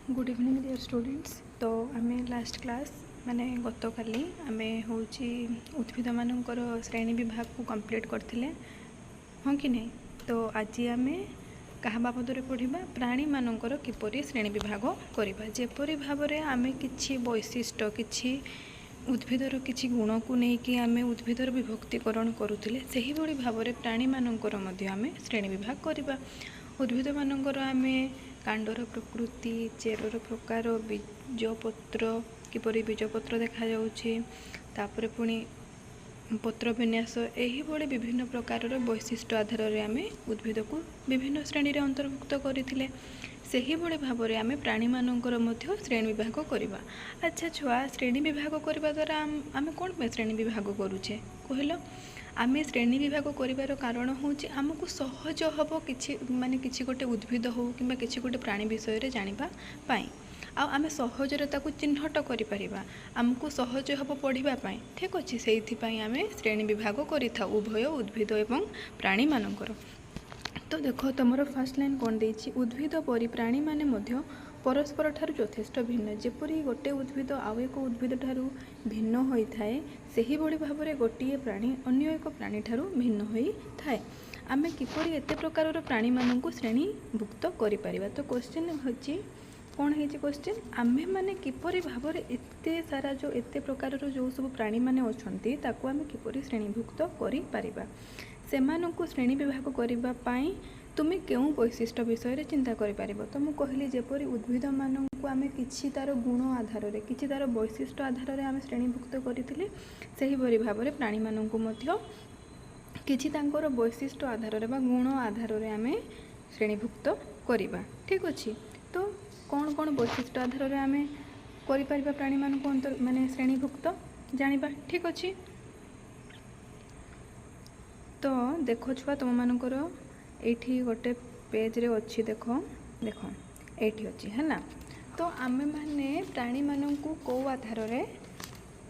Good evening dear students. तो आम last class माने गतकाली आम हूँ उद्भिद मानकर श्रेणी विभाग को कंप्लीट करते हाँ कि नहीं। तो आज आम क्या बाबद पढ़ा प्राणी मानकर किपरि श्रेणी विभाग करवा जेपरी भाव में आम कि वैशिष्ट्य कि उद्भिदर किसी गुण को लेकिन आम उद्भिदर विभक्तिकरण करुले से भाव में प्राणी मानकर आम श्रेणी विभाग करवा। उद्भिद मानकर आम कांडर प्रकृति चेरर प्रकार बीजपत्र किपरि बीजपत्र देखा जापर पुणी पत्र विन्यास यही विभिन्न प्रकार वैशिष्ट्य आधार में आम उद्भिद को विभिन्न श्रेणी में अंतर्भुक्त करते से भाव में आम प्राणी मानकर श्रेणी विभाग करवा। अच्छा छुआ श्रेणी विभाग करने द्वारा आम कौन श्रेणी विभाग करुचे कहल आम श्रेणी विभाग कर कारण हूँ आमको सहज हम कि माने किसी गोटे उद्भिद हो कि किसी गोटे प्राणी विषय जानापी आम सहजरे ताकू चिन्हट करिपरिबा आमको सहज हम पढ़ापी ठीक अच्छे से आम श्रेणी विभाग करें उभय उद्भिद एवं प्राणी मानकर। तो देख तुम फास्ट लाइन कौन देछि उद्भिद परि प्राणी माने मध्य परस्पर ठारू यथेष्ट भिन्न जेपरी गोटे उद्भिद आउ एक उद्भिद ठारू भिन्न होता है से भाव में गोटे प्राणी अन्य एक प्राणी ठारू भिन्न होता है। आम किपरि एते प्रकार प्राणी मानू श्रेणीभुक्त करिपरिबा। तो क्वेश्चन होची कौन है क्वेश्चन आमे माने किपरि भाव में एते सारा जो एते प्रकार जो सब प्राणी माने अछंती ताकू आमे किपरि श्रेणीभुक्त करि परिबा। सेमानंकु श्रेणी विभाग करिबा पाई तुमे केउ वैशिष्ट्य विषय चिंता करि परिबो। तो मु कहली जेपरि उद्भिद मानंकु आमे किछि तार गुण आधार रे किछि तार वैशिष्ट्य आधार रे आमे श्रेणीभुक्त करिथिले सेहि परि भाव में प्राणी मानंकु मध्य किछि तांकर वैशिष्ट्य आधार रे बा गुण आधार रे आमे श्रेणीभुक्त करिबा ठीक अछि। तो कौन कौन वैशिष्ट्य आधार में आम कर प्राणी मान माने श्रेणीभुक्त जानिबा ठीक अच्छे। तो देख छुआ तुम मानकर ये गोटे पेज रे अच्छी देख देख ये अच्छी है ना। तो आम मैंने प्राणी मानू कौ आधार रे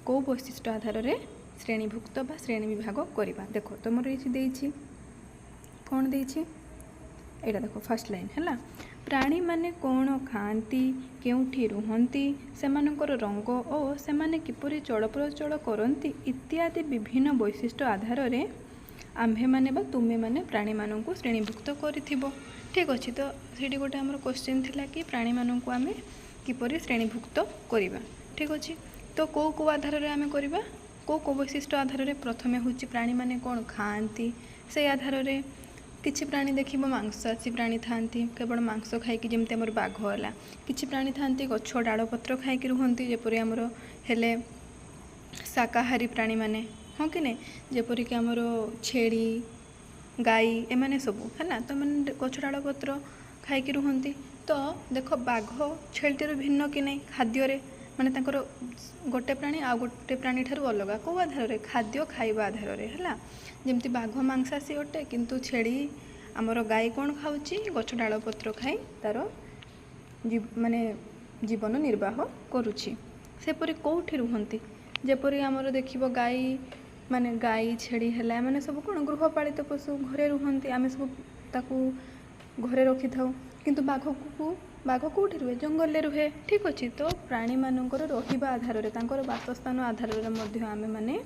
कौ वैशिष्ट्य आधार रे श्रेणीभुक्त बा श्रेणी विभाग करवा। देख तुम ये कौन देछि एटा देखो फर्स्ट लाइन है प्राणी माने कौन खाती केउठी रुहंती सेमानकर रंग और सेमाने किपरि चलप्रचल करती इत्यादि विभिन्न वैशिष्ट्य आधार रे आम्भे माने बा तुमे माने प्राणी मानू श्रेणीभुक्त करिथिबो ठीक अच्छे। तो सेठी गोटे हमर क्वेश्चन थिला कि प्राणी मानू आमे किपरि श्रेणीभुक्त करिबा ठीक अच्छे। तो कौ कौ आधार रे आमे करिबा कौ वैशिष्ट्य आधार रे प्रथमे होची प्राणी माने कौन खाती से आधार रे किछि प्राणी देखिब मांसाशी प्राणी थांती केवल मांस खाइकी जमती आमर बाघ है किछि प्राणी थांती गछ डाल पत्र खाइकी रुहंती जेपरि आमर हेले शाकाहारी प्राणी माने हाँ कि नहीं जेपरिक आमर छेड़ी गाई एमाने सबू है ना। तो मैंने गछ डाल पत्र खाइकी रुहंती। तो देख बाघ छेड़ी भिन्न कि नहीं खाद्य माने तांकर गोटे प्राणी आ गोटे प्राणी ठारू अलग कौ आधार रे खाद्य खाइबा आधार रे है जमती बाघ मांसाशी अटे किंतु छेड़ी आमर गाई कौन खाऊची गछ डाल पत्र खाई तार माने जीवन निर्वाह करुची सेपरि कौठी रुहंती जेपरि आमर देखिबो गाई माने गाई छेड़ी है माने सब कौन गृहपालित पशु घरे रुहंती आमे सब ताकू घरे रखी थाउ किंतु बाघ कौटी रुहे जंगल में रुहे ठीक अच्छे। तो प्राणी मानकर रहिबा आधार रे तांकर वासस्थान आधार रे मध्य आमे माने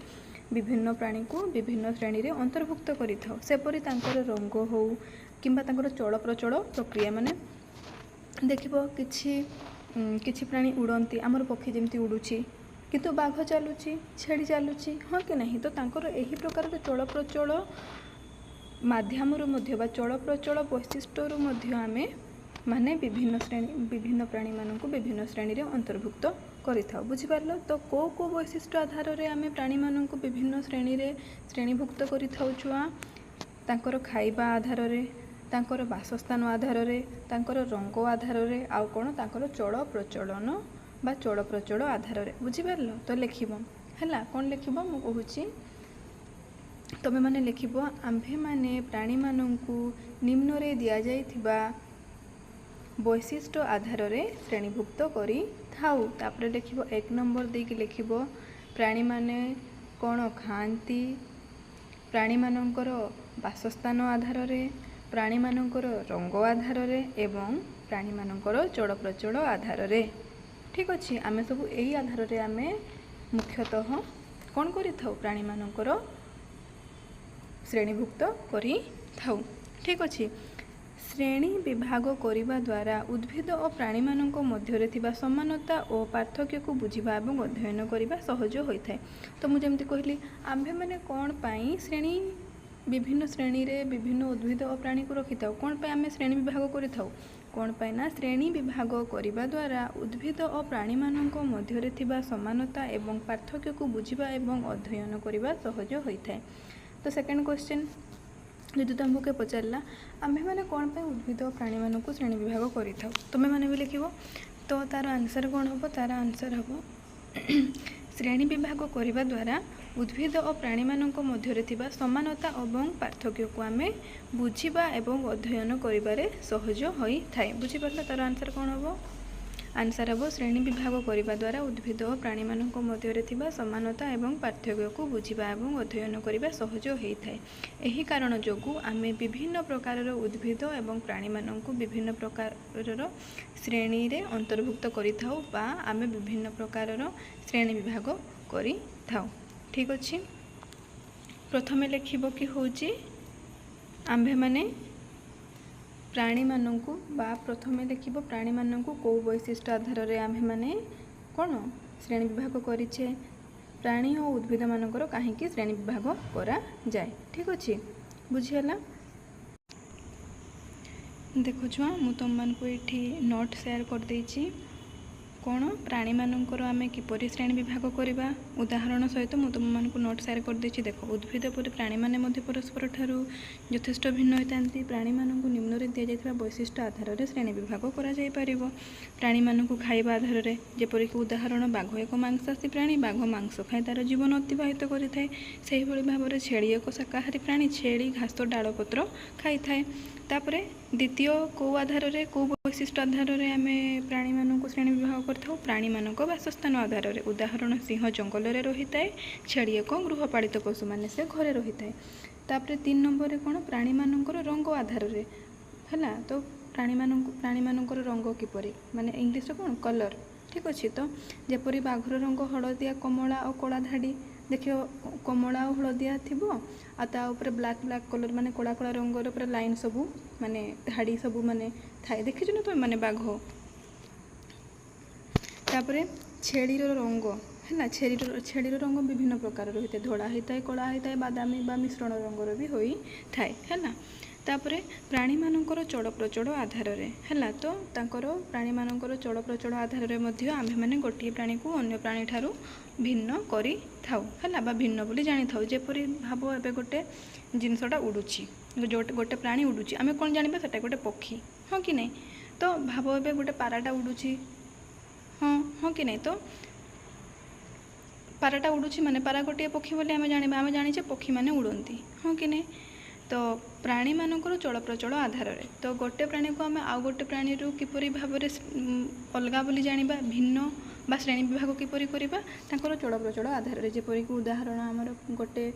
विभिन्न प्राणी को विभिन्न श्रेणी रे अंतर्भुक्त करिथाउ सेपरि तांकर रंग हो किंबा तांकर चल प्रचल प्रक्रिया माने देखिबो किछि प्राणी उड़ंती आमर पक्षी जेमती उड़ुची किंतु बाघ चलुची छेड़ी चलुची हाँ कि नहीं। तो तांकर एही प्रकार चल प्रचल माध्यम बा चल प्रचल वैशिष्ट्य मध्य आमे माने विभिन्न प्राणी मानू विभिन्न श्रेणी रे अंतर्भुक्त करिथाउ बुझिपारलो। तो को को वैशिष्ट्य आधार रे आमे प्राणी मानू विभिन्न श्रेणी रे श्रेणीभुक्त करिथाउ छुआ तांकर खाइबा आधार रे तांकर वासस्थान आधार रे तांकर रंग आधार रे आउ कोन तांकर चल प्रचलन बा चल प्रचल आधार रे बुझिपारलो। तो लिखिबो हला कोन लिखिबो मु कहूची तबे माने लिखिबो आम्भे माने प्राणी मानू निम्न रे दिया जाइथिबा वैशिष्ट्य आधार रे श्रेणीभुक्त करि थाउ। तापर लिखिबो एक नंबर देकी लिखिबो प्राणी माने कौन खाती प्राणी मानकर वासस्थान आधार रे प्राणी मानकर रंग आधार रे एवं प्राणीमानंकर चलप्रचल आधार रे। ठीक अच्छे आम सब यही आधार रे आम मुख्यतः कौन करि थाउ प्राणीमानंकर श्रेणीभुक्त करि थाउ। ठीक अच्छे श्रेणी विभाग करने द्वारा उद्भिद और प्राणी मानक मध्य थिबा समानता और पार्थक्य को बुझिबा एवं अध्ययन करने सहज होता है। तो मुझे जमती कहली आम्भे मैंने कौन पाई श्रेणी विभिन्न श्रेणी रे विभिन्न उद्भिद और प्राणी को रखी था कौन पाई आम श्रेणी विभाग करि थाउ कौन पाई ना श्रेणी विभाग करने द्वारा उद्भिद और प्राणी मानक मध्य थिबा समानता एवं पार्थक्य को बुझिबा एवं अध्ययन करने सहज होता है। तो सेकंड क्वेश्चन जदि तुमको पचारा आम्भे मैंने कौन पे उद्भिद और प्राणी मानक श्रेणी विभाग करि थाउ तुमे माने भी लिखिबो। तो तार आंसर कौन हम तार आंसर हम श्रेणी विभाग करने द्वारा उद्भिद और प्राणी मानक मध्य थिबा समानता एवं पार्थक्य को आम बुझिबा एवं अध्ययन करिबारे सहज होइथाय। बुझि पारला तार आंसर कौन हम आंसर हम श्रेणी विभाग करने द्वारा उद्भिद और प्राणी मानक मध्य थिबा समानता एवं पार्थक्य को बुझिबा एवं अध्ययन करने सहज होइथाय। एही कारण जोगु आमे विभिन्न प्रकार उद्भिद एवं प्राणी मानक विभिन्न प्रकार श्रेणी रे अंतर्भुक्त करि थाउ बा आमे विभिन्न प्रकार श्रेणी विभाग करि थाउ। ठीक अच्छे प्रथमे लिखिबो कि होची आम्भे माने प्राणी मानकु बा प्रथमे लिखिबो प्राणी मानकु को वैशिष्ट्य आधार रे आम्भे माने कोन श्रेणी विभाग करिछे प्राणी और उद्भिद मानकर काहेकि श्रेणी विभाग करा जाए। ठीक अच्छे बुझीगला। देखो छुआ मु तुम मान को एठी नोट शेयर कर देछि कौन प्राणी मानकर आमे किपरि श्रेणी विभाग करवा उदाहरण सहित मु तुम मान को नोट शेयर कर देछि। देखो उद्भिद पर प्राणी माने मध्य परस्पर ठारू यथेष्ट भिन्न होता प्राणी मानक निम्न रे दिया जायतिबा वैशिष्ट्य आधार रे श्रेणी विभाग करा जाय परिबो। प्राणी मानक खाइबा आधार रे जेपरि कि उदाहरण बाघ एक मांसाशी प्राणी बाघ मांस खाई तार जीवन अतिबाहित करिथाय सेहि भली भाबरे छेली एक शाकाहारी प्राणी छेली घास डाल पत्र खाई थाए। तापरे द्वितीय को आधार रे को वैशिष्ट्य आधार रे आमे प्राणी मानक श्रेणी विभाग करथाउ प्राणी मानक वासस्थान आधार रे उदाहरण सिंह जंगल रे रहिताए छेली एक गृहपालित पशु माने से घरे रहिताए। तापरे 3 नंबर रे कोन प्राणी मानकर रंग आधार रे हला। तो प्राणी मानकर रंग किपरि माने इंग्लिश रे कोन कलर। ठीक अच्छे तो जेपरि बाघर रंग हलदिया कमला और कला धाड़ी देखियो कमला और हलदिया थिबो आ ता ऊपर ब्लैक ब्लैक कलर माने कला कला रंगर ऊपर लाइन सबू माने धाड़ी सबू माने थाए देखिछ न तुम माने बाघ। तापरे छेलीर रंग है छेलीर रंग विभिन्न प्रकार रही है धड़ा होता है कला होता है बादामी बा मिश्रण रंगर भी होई थाए है। तापरे प्राणी मानकर चल प्रचल आधार रे है तो तांकर प्राणी मानकर चल प्रचल आधार रे मध्य आम्भे माने गोटे प्राणी को अन्य प्राणी ठारू भिन्न करि थाउ है बा भिन्न बोली जानि थाउ। जेपरि भाव एबे गोटे जिनसटा उडुची गोटे प्राणी उडुची आमे कोन जानिबा सेटा गोटे पक्षी हाँ कि नहीं। तो भाव एबे गोटे पाराटा उडुची हाँ हाँ कि नहीं। तो पाराटा उडुची माने पारा गोटे पक्षी बोली आमे जानिबा आमे जानिचे पक्षी माने उड़ंती हाँ कि नहीं। तो प्राणी मानकर चल प्रचल आधार रे तो गोटे प्राणी को आम आउ गोटे प्राणी किपरि भाव अलग बोली जानिबा भिन्न बा श्रेणी विभाग किपरि करिबा तांकर चल प्रचल आधार रे। जेपरि कि उदाहरण आमर गोटे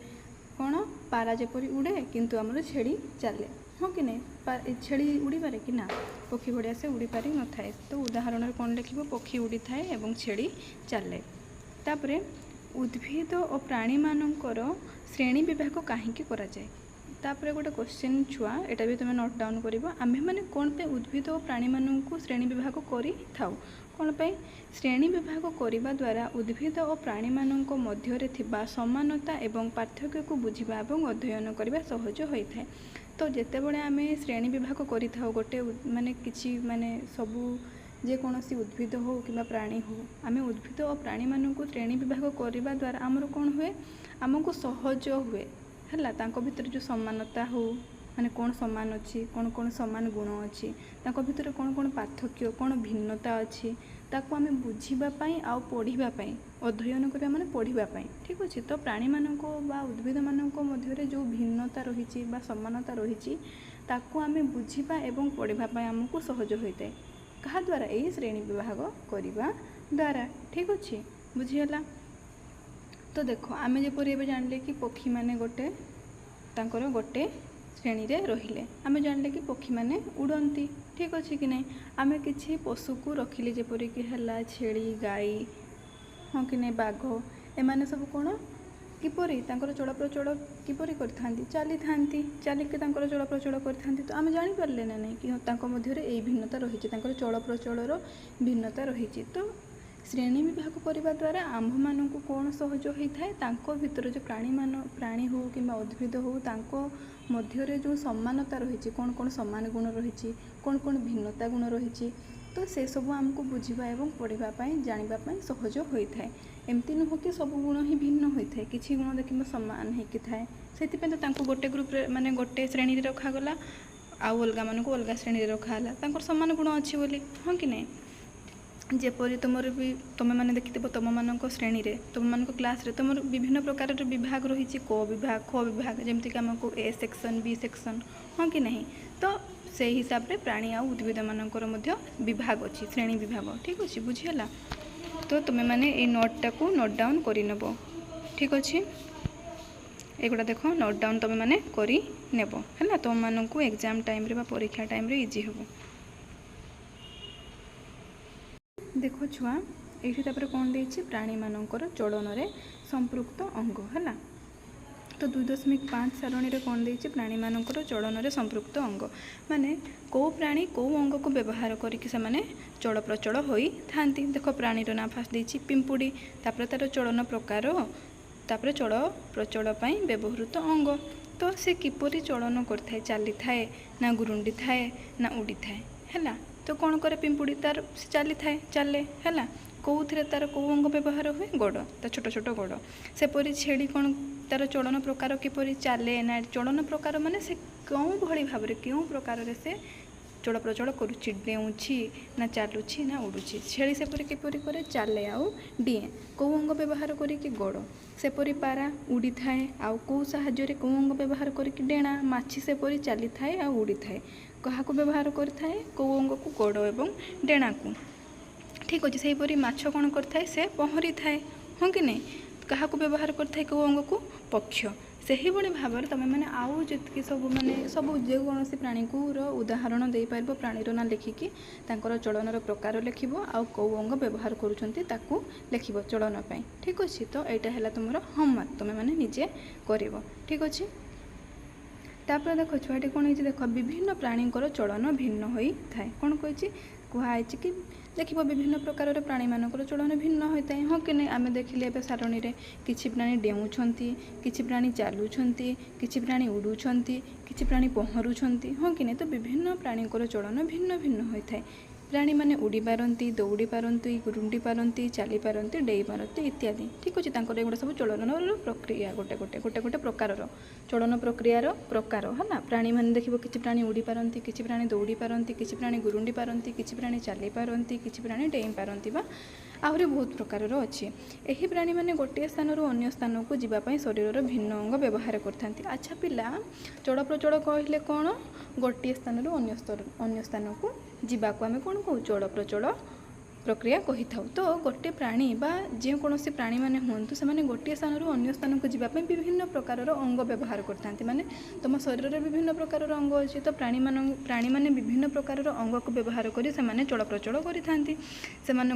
कौन पारा जेपरि उड़े किंतु आमर छेड़ी चले हाँ कि नहीं। छेड़ी उड़ी पारे कि ना पक्षी भड़िया से उड़ी पारि न थाए। तो उदाहरण कौन लिखिबो पक्षी उड़ी थाए एवं छेड़ी चले। तापरे उद्भिद और प्राणी मानकर श्रेणी विभाग काहेकि करा जाए। तापरे गोटे क्वेश्चन छुआ एटा भी तुम नोट डाउन करिबो आम्भे माने कोन पे उद्भिद और प्राणी मानक श्रेणी विभाग करि थाउ कोन पे श्रेणी विभाग करिबा द्वारा उद्भिद और प्राणी मानक मध्य रे थिबा समानता एवं पार्थक्य को बुझिबा एवं अध्ययन करबा सहज होइथाय। तो जेते बळे आमे श्रेणी विभाग करि थाउ गोटे माने किछि माने सबु जे कोनोसी उद्भिद हो कि प्राणी हो आमे उद्भिद और प्राणी मानक श्रेणी विभाग करिबा द्वारा हमर कोन हुए हमको सहज हुए है तांको भितर जो समानता हो माने कौन समान अच्छी कौन समान गुण अच्छी तांको भितर कौन पार्थक्य कौन भिन्नता अच्छी ताको आमे बुझीबापाई आ पढ़ीबापाई अध्ययन करबा माने पढ़ीबापाई। ठीक अच्छे तो प्राणी मानक बा उद्भिद मानक मध्य जो भिन्नता रही बा समानता रही ताको आमे बुझीबा एवं पढ़ीबापाई आमको सहज होइताय कहा द्वारा यही श्रेणी विभाग करबा द्वारा। ठीक अच्छे बुझीगला। तो देखो आमे जेपरि एबे जानले कि पक्षी माने गोटे तांकर गोटे श्रेणी रे रहिले आमे जानले कि पक्षी माने उड़ंती ठीक अच्छे कि नहीं आम कि पशु को रखिले जेपरिक है छेली गाई हाँ कि नहीं बाघ एमाने सब कौन किपरि चलप्रचल किपरि चली था चलिकी चलप्रचल कर तो आम जानीपारे ना नहीं कि मध्य ये भिन्नता रही चलप्रचल भिन्नता रही तो श्रेणी विभाग करने द्वारा आंभ मान कौन सहज होता है भितर जो प्राणी हो कि उद्भिद हो मध्य जो समानता रही कौन कौन सामान गुण रही कौन कौन भिन्नता गुण रही तो से सब आमको बुझा और पढ़ाई जानापी सहज होता है एमती नुह कि सब गुण ही भिन्न होता है किसी गुण देख सामान होती थाए से गोटे ग्रुप माने गोटे श्रेणी रखागला आउ अलग मानक अलग श्रेणी रखाला सामान गुण अच्छी बोली हाँ कि नहीं जेपरी तुमर भी तुम मैंने देखि तुम मान श्रेणी रे तुम मान क्लास रे तुम विभिन्न प्रकार विभाग रही क विभाग ख विभाग जमीक आमको ए सेक्शन बी सेक्शन हाँ कि नहीं तो से हिसाब रे प्राणी आ उद्भिद मानकर विभाग अच्छी श्रेणी विभाग ठीक अच्छे बुझीगला तो तुम्हें मैंने ये नोटा को नोट डाउन करनब ठीक अच्छे एगुड़ा देख नोट डाउन तुम मैंने करनेब है तुम मानक एग्जाम टाइम रे परीक्षा टाइम रे इजी हम देख छुआ ये कौन देछि प्राणी मानकर चलन रे संपृक्त अंग है तो 2.5 सारणी रे कौन देछि प्राणी मानकर चलन रे संपृक्त अंग माने को प्राणी को अंग को व्यवहार करके से माने चल प्रचल होई थांती देख प्राणीर ना फास्ट देछि पिंपुड़ी तापर तार चलन प्रकार तापर चल प्रचल पई व्यवहृत अंग तो से किपरि चलन करथाय चली थाए ना गुरुंडी थाए ना उड़ी थाए हैला तो कौन करे पिंपुड़ी तार चली थाए चले है कौन तार कौ अंग व्यवहार हुए गोड़ तो छोट छोट गोड़ सेपरी छेड़ी कौन तार चलन प्रकार किपरि चले ना चलन प्रकार माने से कौं भली भाव क्यों प्रकार से चल प्रचल करुच्ची डेऊँची ना चलुची ना उड़ुची छेली सेपरी किपरि करे चले आउ डीए कौ अंग व्यवहार करिकी गोड़ सेपरी पारा उड़ी थाए आउ कौ साहाय्य कौ अंग व्यवहार करिकी डेणा माछी सेपरी चली थाए आ उड़ी थाए क्या व्यवहार करता है कौ अंग को गोड़ एवं डेणा को ठीक अच्छे से माछ कौन करता से पहरी थाए हाँ कि नहीं क्या व्यवहार करता है कौ अंग को पक्ष से ही भाव में तुम मैंने आउ जी सब माने सब जेकोसी प्राणी को उदाहरण दे पार प्राणीर ना लिखिकी चलन प्रकार लिख आउ कौ अंग व्यवहार करूँ लिख चलन पाई ठीक अच्छे तो यहाँ है तुम होमवर्क तुम मैंने निजे कर ठीक अच्छे तापर देख छुआटी कौन है देख विभिन्न प्राणी चलन भिन्न होता है कौन कही कहुई कि देख विभिन्न प्रकार प्राणी मानकर चलन भिन्न होता है हाँ कि नहीं आम देखिले ए सारणी रे किछि प्राणी डेऊँच किछि प्राणी चलुंट किछि प्राणी उड़ुंट किछि प्राणी पहरुंट हाँ कि नहीं तो विभिन्न प्राणी चलन भिन्न भिन्न होता है प्राणी माने उड़ी पारती दौड़ी पारती गुरुंडी पारती चली पारती डेई पारती इत्यादि ठीक अच्छे एगुड़ा सब चलन प्रक्रिया गोटे गोटे गोटे गोटे प्रकार चलन प्रक्रियार प्रकार है ना प्राणी मैंने देख किसी प्राणी उड़ी पारती किसी प्राणी दौड़ी पारती किसी प्राणी गुरुंडी पारती किसी प्राणी चली पारती किसी प्राणी डेई पारती आहरी बहुत प्रकार अच्छे यही प्राणी मैंने गोटे स्थान अन्य स्थान को जीवाई शरीर भिन्न अंग व्यवहार करते अच्छा पिला चल प्रचल कहले कौन गोटे स्थान अन्य स्थान को जीवाक आम कौन कहू चल प्रचल प्रक्रिया कही था तो गोटे प्राणी बा जेकोसी प्राणी मैंने हूँ से गोटे स्थान अन्य स्थान को जीवाई विभिन्न प्रकार अंग व्यवहार करते माने तुम शरीर में विभिन्न प्रकार अंग अच्छे तो प्राणी मैंने विभिन्न प्रकार अंग को व्यवहार कर चल प्रचल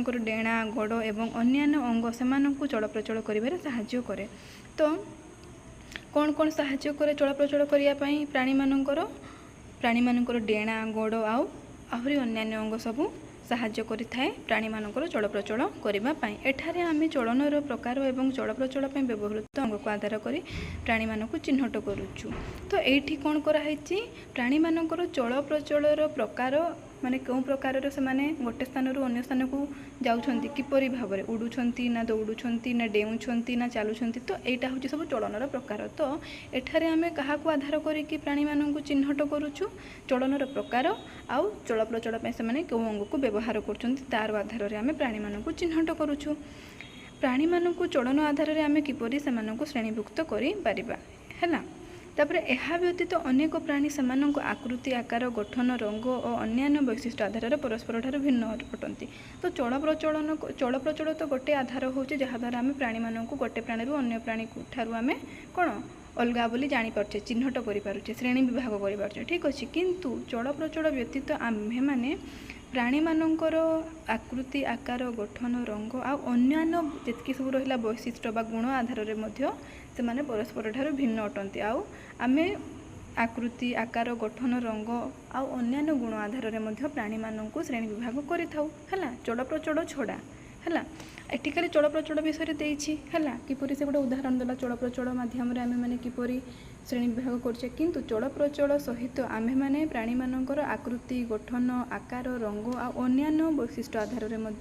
कर डेणा गोड़ एवं अन्यान्य अंग से चल प्रचल कर साहाय्य करे तो कौन कौन साहाय्य करे चल प्रचल करने प्राणी मानकर डेणा गोड़ आहरी अन्यान्य अंग सबू साहाय्य करिथाए प्राणी मानकर चल प्रचल करने एठारे आम चलनर प्रकार एवं चल प्रचल व्यवहृत अंग को आधार कर प्राणी मानक चिन्हट करुचु तो ये कौन कराई प्राणी मानकर चल प्रचलर प्रकार माने क्यों प्रकार से माने गोटे स्थान अन्य स्थान को जाउछंती किपरि भाव में उड़ुछंती ना दौड़ुछंती ना डेउछंती ना चलुछंती तो यहाँ हूँ सब चलनर प्रकार तो एठारे आमे कहा को आधार करिकी प्राणी मानक चिन्हट करुचु चलनर प्रकार आउ चल प्रचल से माने क्यों अंग को व्यवहार करछंती तार आधार में आमे प्राणी मानक चिन्हट करुचु प्राणी मानक चलन आधार में आमे किपरि सेमानक श्रेणीभुक्त करि परिबा हैला तापर यह व्यतीत अनेक प्राणी सेमानक आकृति आकार गठन रंग और अन्यान्य वैशिष्ट्य आधार परस्पर ठार भिन्न अटंती तो चल प्रचल तो गोटे आधार होचे जहाँद्वारा आम प्राणी मानक गोटे प्राणी अन्य प्राणी ठारू आम कौन अलगा बोली जानीपारे चिन्हट करें श्रेणी विभाग करें ठीक अच्छे किंतु चलप्रचल व्यतीत आम्भे मैंने प्राणी मानकर आकृति आकार गठन रंग आन्य जितकी सब रहा वैशिष्ट्य बा गुण आधार से माने परस्पर ठार भिन्न अटंती आमे आकृति आकार गठन रंग अन्य गुण आधार में प्राणी मानक श्रेणी विभाग करें चलप्रचल छड़ा है एटी खाली चलप्रचल विषय देती है किपरि से गोटे उदाहरण देला चलप्रचल माध्यम आम मैंने किपरि श्रेणी विभाग करछे किंतु चलप्रचल सहित आम्भे माने प्राणी मानकर आकृति गठन आकार रंग अन्य वैशिष्ट्य आधार में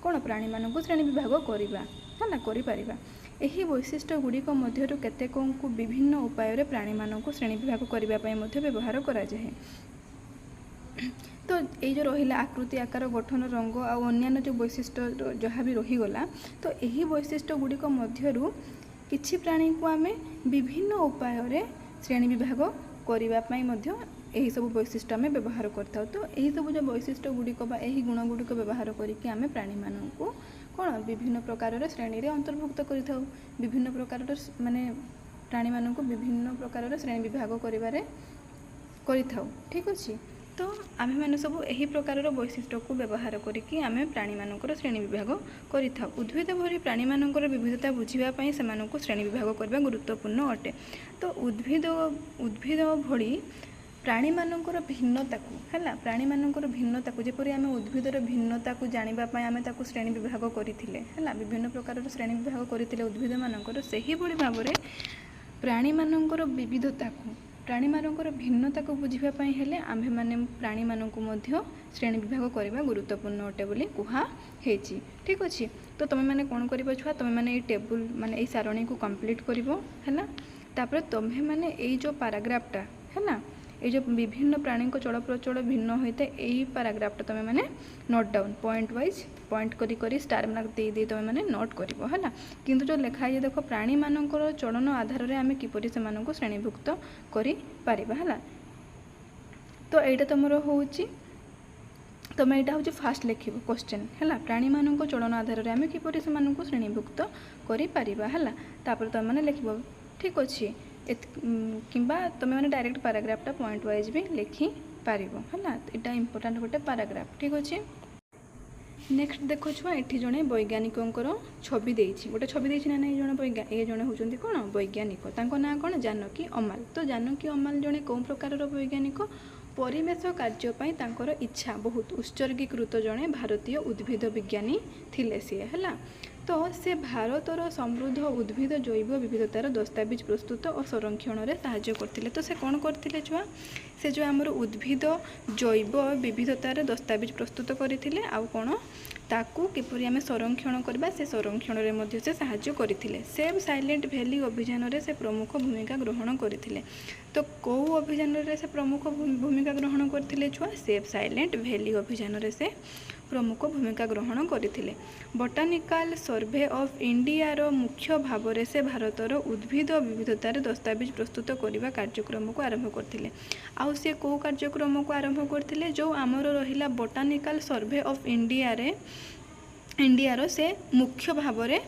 कौन प्राणी मानक श्रेणी विभाग करवा है करिपारिबा एही वैशिष्ट्य गुड़िक मध्यरु केतेकों को विभिन्न उपाय प्राणी मानक श्रेणी विभाग करने व्यवहार करा जाए। तो ये जो रहा आकृति आकार गठन रंग अन्य जो वैशिष्ट्य जहाँ भी रहीगला तो यही वैशिष्ट्य गुड़िक मध्यरु किछि प्राणी को आम विभिन्न उपाय श्रेणी विभाग करने यही सब वैशिष्ट्य आम व्यवहार करता तो यही सब जो वैशिष्ट्य गुड़िक यही गुण गुड़िक व्यवहार करके आम प्राणी मानक कौन विभिन्न प्रकार श्रेणी रे अंतर्भुक्त करिथाउ विभिन्न प्रकार माने प्राणी मानक विभिन्न प्रकार श्रेणी विभाग करिथाउ ठीक अच्छे। तो आमे माने सब यही प्रकार वैशिष्ट्य को व्यवहार करके आमे प्राणी मानकर श्रेणी विभाग करिथाउ। उद्भिद भरी प्राणी मानकर विविधता बुझिबा से श्रेणी विभाग करबा गुरुत्वपूर्ण अटे। तो उद्भिद भली प्राणी मानकर भिन्नता को है प्राणी मानकर भिन्नता को जेपरि आमे उद्भिदर भिन्नता को जानिबा पय आमे ताकू श्रेणी विभाग करथिले है विभिन्न प्रकार श्रेणी विभाग करथिले उद्भिद मानकर सही भली भाबरे प्राणी मानकर विविधता को प्राणी मानकर भिन्नता को बुझिबा पय हेले आम्भे माने प्राणी मानक मध्य श्रेणी विभाग करबा गुरुत्वपूर्ण अटे बोली कुहा हेची ठीक अच्छे। तो तुम मैंने कौन कर छुआ तुम मैंने टेबुल माने ये सारणी को कंप्लीट करिवो है तापर तुम्हें माने ये जो पैराग्राफटा है ये जो विभिन्न प्राणी को चलप्रचल भिन्न होता है यही पैराग्राफटा तुम मैंने note down point wise point करी स्टार मार्क दे तुम मैंने नोट कर किंतु जो लिखा है देख प्राणी मानकर चलन आधार में आम किपरि से श्रेणीभुक्त करें तो यहाँ तुम हूँ तुम यहाँ हूँ फास्ट लिख क्वेश्चन है प्राणी मानक चलन आधार में आम किपरि से श्रेणीभुक्त करें तापर तुम मैंने लिख ठीक अच्छे किंबा तुम मैंने डायरेक्ट पैराग्राफटा पॉइंट वाइज भी लिखि पार है यहाँ इंपोर्टाट गोटे पैराग्राफ ठीक अच्छे। नेक्स्ट देख छुआ ये जड़े वैज्ञानिकर छवि देछि गोटे छवि देछि ना नहीं जड़े ये जड़े होचंती कौन वैज्ञानिक तांको ना कौन जानकी अमाल। तो जानकी अमाल जड़े कौ प्रकार वैज्ञानिक परिवेश कार्यपाई तांकर इच्छा बहुत उत्सर्गीकृत जड़े भारतीय उद्भिद विज्ञानी थिले सी है। तो से भारतर समृद्ध उद्भिद जैव विविधतार दस्तावेज प्रस्तुत और संरक्षण में साहाय्य करथिले। तो से कौन करथिले छुआ से जो आमर उद्भिद जैव विविधतार दस्तावेज प्रस्तुत करथिले आउ कौन ताकू किपरि आमे संरक्षण करबा से संरक्षण रे मध्य से साहाय्य करथिले। सेव साइलेंट वैली अभियान रे से प्रमुख भूमिका ग्रहण करथिले। तो कौ अभियान रे से प्रमुख भूमिका ग्रहण करथिले छुआ सेव साइलेंट वैली अभियान रे से प्रमुख भूमिका ग्रहण करथिले। बोटानिकल सर्वे ऑफ इंडिया रो मुख्य भाव रे से भारतर उद्भिद विविधतार दस्तावेज प्रस्तुत करने कार्यक्रम को आरंभ करथिले। आउ से को कार्यक्रम को आरंभ करथिले जो आमर रहिला बोटानिकल सर्वे ऑफ इंडिया रो से मुख्य भाव रे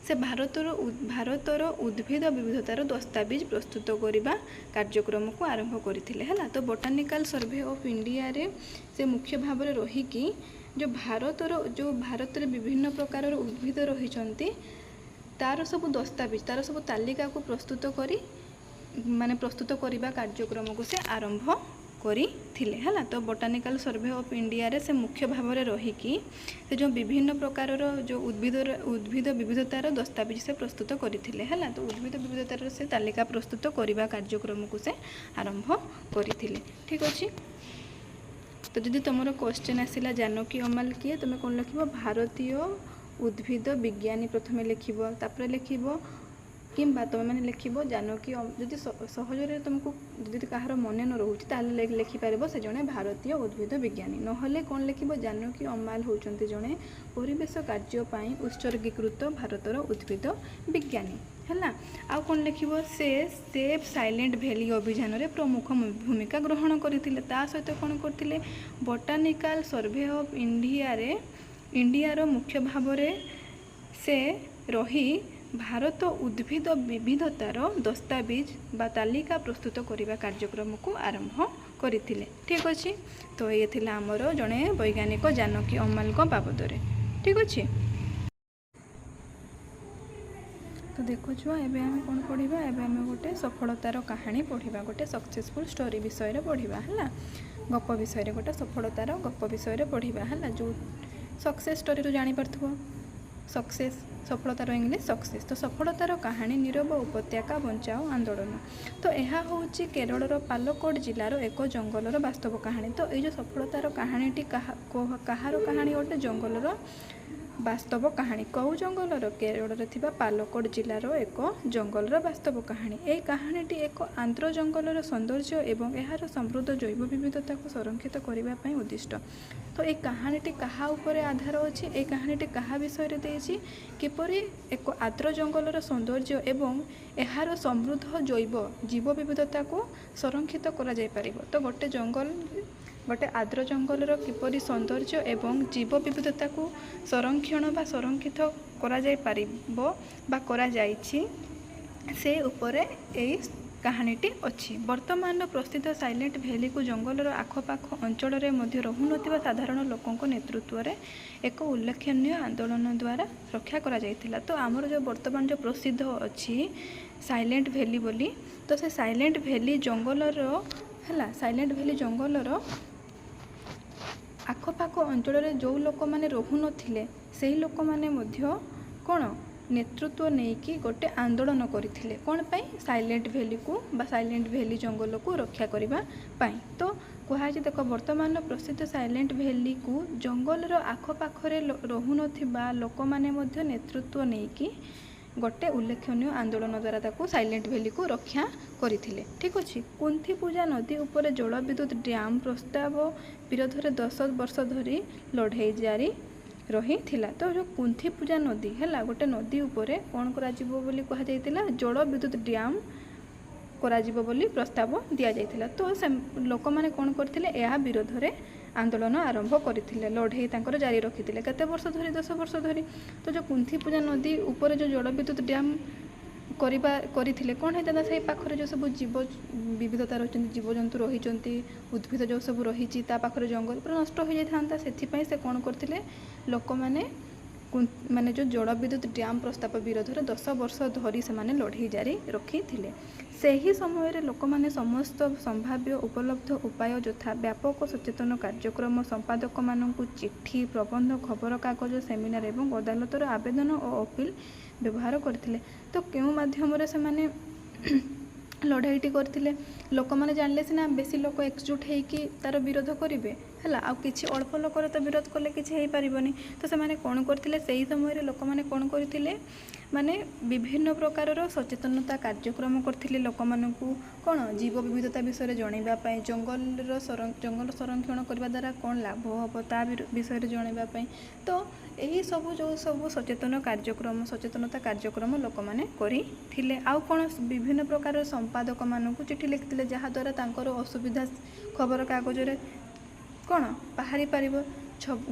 से भारतर उद्भिद विविधतार दस्तावेज प्रस्तुत करने कार्यक्रम को आरंभ करथिले है। तो बोटानिकल सर्वे ऑफ इंडिया रे से मुख्य भाव रे रही जो भारत विभिन्न प्रकार उद्भिद रही तार सब दस्तावेज तार सब तालिका को प्रस्तुत करी माने प्रस्तुत करने कार्यक्रम को से आरंभ करी थिले है। तो बोटानिकल सर्वे ऑफ इंडिया रे से मुख्य भाव में रही से जो विभिन्न प्रकार जो उद्भिद विविधतार दस्तावेज से प्रस्तुत करथिले है। तो उद्भिद विविधतार से तालिका प्रस्तुत करने कार्यक्रम को से आरंभ करथिले ठीक अच्छे। तो जदि तुम क्वेश्चन आसला जानकी अमाल किए तुम कौन लिख भारतीय उद्भिद विज्ञानी प्रथम लिख तापर लिख किंबा तुम मैंने लिख जानकी जदि सहजरे तुमको जदि कहार मन न रोचे ताले लिखिपार से जड़े भारतीय उद्भिद विज्ञानी नहले कौन लिख जानकी अमाल होचंती जड़े परिवेश कार्यपाई उत्सर्गीकृत भारतर उद्भिद विज्ञानी है। आउ कौन लिख से सेव साइलेंट वैली अभियान रे प्रमुख भूमिका ग्रहण करथिले। ता सहित कौन करथिले बोटानिकल सर्वे ऑफ इंडिया रो मुख्य भाव से रही ଭାରତ ଉଦ୍ଭିଦ ବିବିଧତାର ଦସ୍ତାବିଜ ବା ତାଲିକା ପ୍ରସ୍ତୁତ କରିବା କାର୍ଯ୍ୟକ୍ରମକୁ ଆରମ୍ଭ କରିଥିଲେ। ଠିକ୍ ଅଛି, ତ ଇଏ ଥିଲା ଆମର ଜଣେ ବୈଜ୍ଞାନିକ ଜାନକୀ ଅମାଲଙ୍କ ବାବଦରେ। ଠିକ୍ ଅଛି, ତ ଦେଖ ଛୁଆ, ଏବେ ଆମେ କ'ଣ ପଢ଼ିବା? ଏବେ ଆମେ ଗୋଟେ ସଫଳତାର କାହାଣୀ ପଢ଼ିବା, ଗୋଟେ ସକ୍ସେସଫୁଲ୍ ଷ୍ଟୋରି ବିଷୟରେ ପଢ଼ିବା ହେଲା। ଗପ ବିଷୟରେ, ଗୋଟେ ସଫଳତାର ଗପ ବିଷୟରେ ପଢ଼ିବା ହେଲା। ଯେଉଁ ସକ୍ସେସ୍ ଷ୍ଟୋରିରୁ ଜାଣିପାରୁଥିବ, ସକ୍ସେସ୍, ସଫଳତାର ଇଂଲିଶ ସକ୍ସେସ୍। ତ ସଫଳତାର କାହାଣୀ ନିରବ ଉପତ୍ୟକା ବଞ୍ଚାଅ ଆନ୍ଦୋଳନ। ତ ଏହା ହେଉଛି କେରଳର ପାଲକ୍କଡ଼ ଜିଲ୍ଲାର ଏକ ଜଙ୍ଗଲର ବାସ୍ତବ କାହାଣୀ। ତ ଏଇ ଯେଉଁ ସଫଳତାର କାହାଣୀଟି କାହାର କାହାଣୀ? ଗୋଟେ ଜଙ୍ଗଲର ବାସ୍ତବ କାହାଣୀ। କେଉଁ ଜଙ୍ଗଲର? କେରଳରେ ଥିବା ପାଲକ୍କଡ଼ ଜିଲ୍ଲାର ଏକ ଜଙ୍ଗଲର ବାସ୍ତବ କାହାଣୀ। ଏହି କାହାଣୀଟି ଏକ ଆନ୍ଧ୍ର ଜଙ୍ଗଲର ସୌନ୍ଦର୍ଯ୍ୟ ଏବଂ ଏହାର ସମୃଦ୍ଧ ଜୈବ ବିବିଧତାକୁ ସଂରକ୍ଷିତ କରିବା ପାଇଁ ଉଦ୍ଦିଷ୍ଟ। ତ ଏହି କାହାଣୀଟି କାହା ଉପରେ ଆଧାର ଅଛି? ଏହି କାହାଣୀଟି କାହା ବିଷୟରେ ଦେଇଛି? କିପରି ଏକ ଆର୍ଦ୍ର ଜଙ୍ଗଲର ସୌନ୍ଦର୍ଯ୍ୟ ଏବଂ ଏହାର ସମୃଦ୍ଧ ଜୀବ ବିବିଧତାକୁ ସଂରକ୍ଷିତ କରାଯାଇପାରିବ। ତ ଗୋଟେ ଆର୍ଦ୍ର ଜଙ୍ଗଲର କିପରି ସୌନ୍ଦର୍ଯ୍ୟ ଏବଂ ଜୀବ ବିବିଧତାକୁ ସଂରକ୍ଷିତ କରାଯାଇପାରିବ ବା କରାଯାଇଛି, ସେ ଉପରେ ଏହି କାହାଣୀଟି ଅଛି। ବର୍ତ୍ତମାନର ପ୍ରସିଦ୍ଧ ସାଇଲେଣ୍ଟ ଭ୍ୟାଲିକୁ ଜଙ୍ଗଲର ଆଖପାଖ ଅଞ୍ଚଳରେ ମଧ୍ୟ ରହୁନଥିବା ସାଧାରଣ ଲୋକଙ୍କ ନେତୃତ୍ୱରେ ଏକ ଉଲ୍ଲେଖନୀୟ ଆନ୍ଦୋଳନ ଦ୍ୱାରା ରକ୍ଷା କରାଯାଇଥିଲା। ତ ଆମର ଯେଉଁ ବର୍ତ୍ତମାନ ଯେଉଁ ପ୍ରସିଦ୍ଧ ଅଛି ସାଇଲେଣ୍ଟ ଭ୍ୟାଲି ବୋଲି, ତ ସେ ସାଇଲେଣ୍ଟ ଭ୍ୟାଲି ଜଙ୍ଗଲର ଆଖପାଖ ଅଞ୍ଚଳରେ ଯେଉଁ ଲୋକମାନେ ରହୁନଥିଲେ, ସେହି ଲୋକମାନେ ମଧ୍ୟ କ'ଣ ନେତୃତ୍ୱ ନେଇକି ଗୋଟେ ଆନ୍ଦୋଳନ କରିଥିଲେ। କ'ଣ ପାଇଁ? ସାଇଲେଣ୍ଟ ଭ୍ୟାଲିକୁ ବା ସାଇଲେଣ୍ଟ ଭ୍ୟାଲି ଜଙ୍ଗଲକୁ ରକ୍ଷା କରିବା ପାଇଁ। ତ କୁହାଯାଇଛି, ଦେଖ, ବର୍ତ୍ତମାନର ପ୍ରସିଦ୍ଧ ସାଇଲେଣ୍ଟ ଭ୍ୟାଲିକୁ ଜଙ୍ଗଲର ଆଖପାଖରେ ରହୁନଥିବା ଲୋକମାନେ ମଧ୍ୟ ନେତୃତ୍ୱ ନେଇକି ଗୋଟେ ଉଲ୍ଲେଖନୀୟ ଆନ୍ଦୋଳନ ଦ୍ୱାରା ତାକୁ ସାଇଲେଣ୍ଟ ଭ୍ୟାଲିକୁ ରକ୍ଷା କରିଥିଲେ। ଠିକ୍ ଅଛି, କୁନ୍ଥିପୁଜା ନଦୀ ଉପରେ ଜଳବିଦ୍ୟୁତ ଡ୍ୟାମ୍ ପ୍ରସ୍ତାବ ବିରୋଧରେ 10 ବର୍ଷ ଧରି ଲଢ଼େଇ ଜାରି ରହିଥିଲା। ତ ଯେଉଁ କୁନ୍ଥିପୁଜା ନଦୀ ହେଲା, ଗୋଟେ ନଦୀ ଉପରେ କ'ଣ କରାଯିବ ବୋଲି କୁହାଯାଇଥିଲା? ଜଳବିଦ୍ୟୁତ ଡ୍ୟାମ୍ କରାଯିବ ବୋଲି ପ୍ରସ୍ତାବ ଦିଆଯାଇଥିଲା। ତ ସେ ଲୋକମାନେ କ'ଣ କରିଥିଲେ? ଏହା ବିରୋଧରେ ଆନ୍ଦୋଳନ ଆରମ୍ଭ କରିଥିଲେ, ଲଢ଼େଇ ତାଙ୍କର ଜାରି ରଖିଥିଲେ। କେତେ ବର୍ଷ ଧରି? 10 ବର୍ଷ ଧରି। ତ ଯେଉଁ କୁନ୍ଥିପୁଜା ନଦୀ ଉପରେ ଯେଉଁ ଜଳବିଦ୍ୟୁତ ଡ୍ୟାମ୍ କରିଥିଲେ, କ'ଣ ହେଇଥାନ୍ତା? ସେଇ ପାଖରେ ଯେଉଁ ସବୁ ଜୀବ ବିବିଧତା ରହିଛନ୍ତି, ଜୀବଜନ୍ତୁ ରହିଛନ୍ତି, ଉଦ୍ଭିଦ ଯେଉଁ ସବୁ ରହିଛି, ତା ପାଖରେ ଜଙ୍ଗଲ ପୁରା ନଷ୍ଟ ହୋଇଯାଇଥାନ୍ତା। ସେଥିପାଇଁ ସେ କ'ଣ କରିଥିଲେ? ଲୋକମାନେ ଯେଉଁ ଜଳବିଦ୍ୟୁତ ଡ୍ୟାମ୍ ପ୍ରସ୍ତାବ ବିରୋଧରେ 10 ବର୍ଷ ଧରି ସେମାନେ ଲଢ଼େଇ ଜାରି ରଖିଥିଲେ। ସେହି ସମୟରେ ଲୋକମାନେ ସମସ୍ତ ସମ୍ଭାବ୍ୟ ଉପଲବ୍ଧ ଉପାୟ ଯଥା ବ୍ୟାପକ ସଚେତନ କାର୍ଯ୍ୟକ୍ରମ, ସମ୍ପାଦକମାନଙ୍କୁ ଚିଠି, ପ୍ରବନ୍ଧ, ଖବରକାଗଜ, ସେମିନାର ଏବଂ ଅଦାଲତର ଆବେଦନ ଓ ଅପିଲ ବ୍ୟବହାର କରିଥିଲେ। ତ କେଉଁ ମାଧ୍ୟମରେ ସେମାନେ ଲଢ଼େଇଟି କରିଥିଲେ? ଲୋକମାନେ ଜାଣିଲେ ସିନା ବେଶୀ ଲୋକ ଏକଜୁଟ ହେଇକି ତାର ବିରୋଧ କରିବେ ହେଲା, ଆଉ କିଛି ଅଳ୍ପ ଲୋକର ତ ବିରୋଧ କଲେ କିଛି ହେଇପାରିବନି। ତ ସେମାନେ କ'ଣ କରିଥିଲେ? ସେହି ସମୟରେ ଲୋକମାନେ କ'ଣ କରିଥିଲେ? ମାନେ ବିଭିନ୍ନ ପ୍ରକାରର ସଚେତନତା କାର୍ଯ୍ୟକ୍ରମ କରିଥିଲେ। ଲୋକମାନଙ୍କୁ କ'ଣ ଜୀବ ବିବିଧତା ବିଷୟରେ ଜଣାଇବା ପାଇଁ, ଜଙ୍ଗଲ ସଂରକ୍ଷଣ କରିବା ଦ୍ୱାରା କ'ଣ ଲାଭ ହେବ ତା ବିଷୟରେ ଜଣାଇବା ପାଇଁ। ତ ଏହି ସବୁ ଯେଉଁ ସବୁ ସଚେତନତା କାର୍ଯ୍ୟକ୍ରମ ଲୋକମାନେ କରିଥିଲେ। ଆଉ କ'ଣ? ବିଭିନ୍ନ ପ୍ରକାରର ସମ୍ପାଦକମାନଙ୍କୁ ଚିଠି ଲେଖିଥିଲେ, ଯାହାଦ୍ୱାରା ତାଙ୍କର ଅସୁବିଧା ଖବରକାଗଜରେ କ'ଣ ବାହାରି ପାରିବ,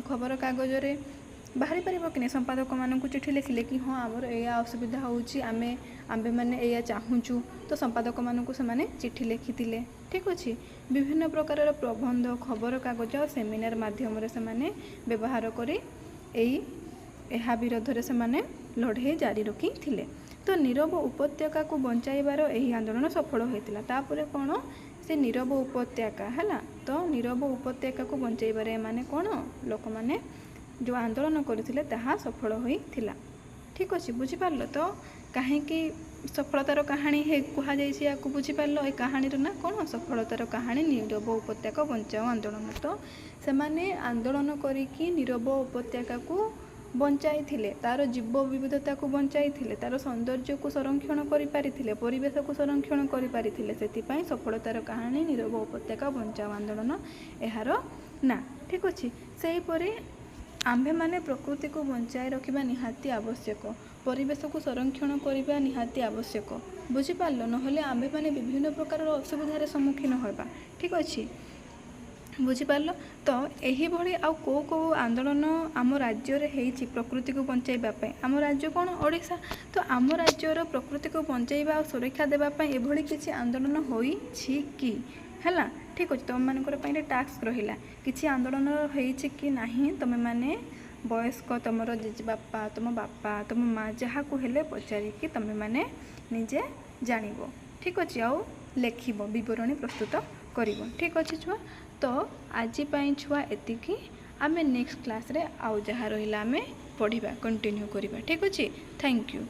ଖବରକାଗଜରେ ବାହାରି ପାରିବ କି ନାହିଁ। ସମ୍ପାଦକମାନଙ୍କୁ ଚିଠି ଲେଖିଲେ କି ହଁ, ଆମର ଏଇଆ ଅସୁବିଧା ହେଉଛି, ଆମ୍ଭେମାନେ ଏଇଆ ଚାହୁଁଛୁ। ତ ସମ୍ପାଦକମାନଙ୍କୁ ସେମାନେ ଚିଠି ଲେଖିଥିଲେ। ଠିକ୍ ଅଛି, ବିଭିନ୍ନ ପ୍ରକାରର ପ୍ରବନ୍ଧ, ଖବରକାଗଜ ଆଉ ସେମିନାର ମାଧ୍ୟମରେ ସେମାନେ ବ୍ୟବହାର କରି ଏହା ବିରୋଧରେ ସେମାନେ ଲଢ଼େଇ ଜାରି ରଖିଥିଲେ। ତ ନୀରବ ଉପତ୍ୟକାକୁ ବଞ୍ଚାଇବାର ଏହି ଆନ୍ଦୋଳନ ସଫଳ ହୋଇଥିଲା। ତାପରେ କ'ଣ? ସେ ନୀରବ ଉପତ୍ୟକା ହେଲା, ତ ନୀରବ ଉପତ୍ୟକାକୁ ବଞ୍ଚାଇବାରେ ଏମାନେ କ'ଣ ଲୋକମାନେ ଯେଉଁ ଆନ୍ଦୋଳନ କରିଥିଲେ ତାହା ସଫଳ ହୋଇଥିଲା। ଠିକ୍ ଅଛି, ବୁଝିପାରିଲ? ତ କାହିଁକି ସଫଳତାର କାହାଣୀ କୁହାଯାଇଛି ୟାକୁ? ବୁଝିପାରିଲ? ଏ କାହାଣୀର ନା କ'ଣ? ସଫଳତାର କାହାଣୀ ନୀରବ ଉପତ୍ୟକା ବଞ୍ଚାଅ ଆନ୍ଦୋଳନ। ତ ସେମାନେ ଆନ୍ଦୋଳନ କରିକି ନୀରବ ଉପତ୍ୟକାକୁ ବଞ୍ଚାଇଥିଲେ, ତାର ଜୀବ ବିବିଧତାକୁ ବଞ୍ଚାଇଥିଲେ, ତାର ସୌନ୍ଦର୍ଯ୍ୟକୁ ସଂରକ୍ଷଣ କରିପାରିଥିଲେ, ପରିବେଶକୁ ସଂରକ୍ଷଣ କରିପାରିଥିଲେ। ସେଥିପାଇଁ ସଫଳତାର କାହାଣୀ ନୀରବ ଉପତ୍ୟକା ବଞ୍ଚାଅ ଆନ୍ଦୋଳନ ଏହାର ନା। ଠିକ୍ ଅଛି, ସେହିପରି ଆମ୍ଭେମାନେ ପ୍ରକୃତିକୁ ବଞ୍ଚାଇ ରଖିବା ନିହାତି ଆବଶ୍ୟକ, ପରିବେଶକୁ ସଂରକ୍ଷଣ କରିବା ନିହାତି ଆବଶ୍ୟକ। ବୁଝିପାରିଲ? ନହେଲେ ଆମ୍ଭେମାନେ ବିଭିନ୍ନ ପ୍ରକାରର ଅସୁବିଧାର ସମ୍ମୁଖୀନ ହେବା। ଠିକ୍ ଅଛି, बुझिपार तो यही आउ कौ आंदोलन आम राज्य होती प्रकृति को बचाइवाई आम राज्य कौन ओडिशा तो आम राज्यर प्रकृति को बचाइवा और सुरक्षा देवाई एभली किसी आंदोलन होई कि है ठीक अच्छे तुम मानकर टास्क रहा किसी आंदोलन होती कि नहीं तुम मैंने वयस्क तुम जेजेबापा तुम बापा तुम माँ जहाँ को हेले पचारिकी तुम मैंने निजे जान ठीक अच्छे आउ लेख बरणी प्रस्तुत कर ठीक अच्छे छुआ तो आज छुआ एतिकी आमे नेक्स्ट क्लास रे आउ जहाँ रहा आमे पढ़ा कंटिन्यू करवा ठीक अच्छे थैंक यू।